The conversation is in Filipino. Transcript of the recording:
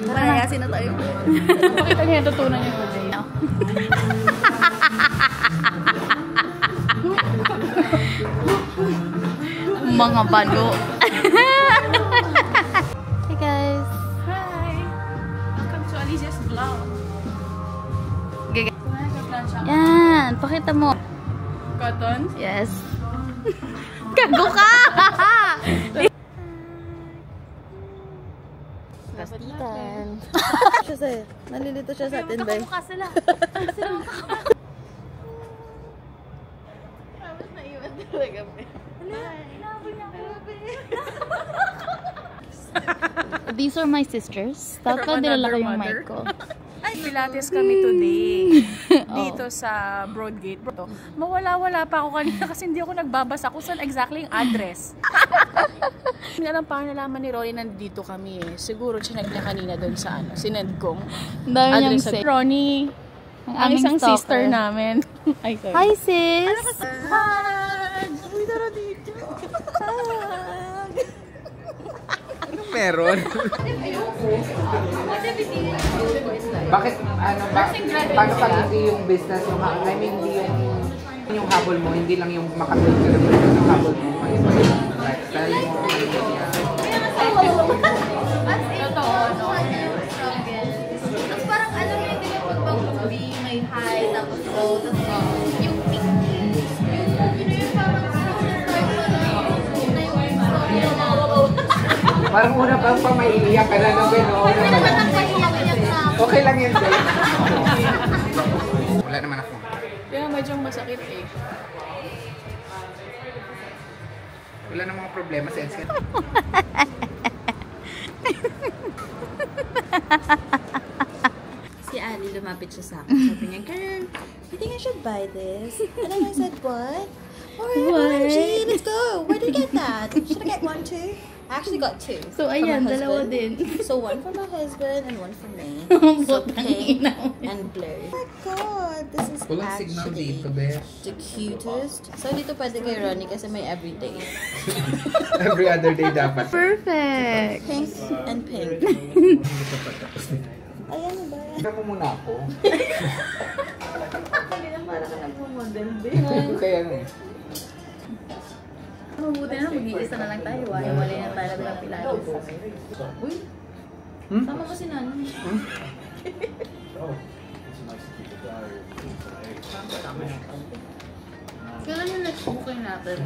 Palayasin na tayo. Pakita niya yung tutunan niya today. Mga bago. Hey guys. Hi. Welcome to Alicia's vlog. Yan, pakita mo. Cotton? Yes. Kago ka! Kastitan. Nalilito siya sa atin, bay. Magkakamukha sila. Tapos naiwan talaga, bay. These are my sisters. Dapat nilala ko yung mic ko. Ay, Pilates kami today. Dito sa Broadgate. Mawala-wala pa ako kanina kasi hindi ako nagbabasa kung saan exactly yung address. Hindi alam pa nalaman ni Ronnie nandito kami eh. Siguro chinag niya kanina doon sa ano, sinend kong address. Ronnie, ang isang stalker. sister namin. Ay, sorry. Hi sis! Hi! Uy, tara dito. Anong meron? Bakit, ano ba, paano pag hindi yung business, yung, I mean, hindi yung habol mo, hindi lang yung makatulog ka lang yung habol mo, yung lifestyle mo, Totoo, no? Tapos parang alam mo yung pag-pag-lubi, may high, tapos low, tapos yung pink. Yung parang parang una pang pamaiiyak ka na ng gano'n. Okay lang yun, Dave. Wala naman ako. Kaya medyo masakit eh. Wala namang problema sa NCT. Si Ali, lumapit siya sa akin. Sabi niya, Karen, you think I should buy this? And then I said, what? Alright, OMG, let's go. Where did you get that? Should I get one too? I actually got two. So, for ayan, my dalawa husband. din. So, one for my husband and one for me. So, Butang pink ina. and blue. Oh my god, this is Walang signal actually dito, be. the cutest. So, dito pwede kay Ronnie kasi may everyday. Every other day dapat. Perfect! Pink and pink. Ayan ba? Kaya mo muna ako. Para ka nagmumodel, Kaya nga eh. Mabuti na, mag-iisa na lang tayo. Wala na tayo ng Pilates. Uy! Sama mo si Nani. Kailan yung next booking natin?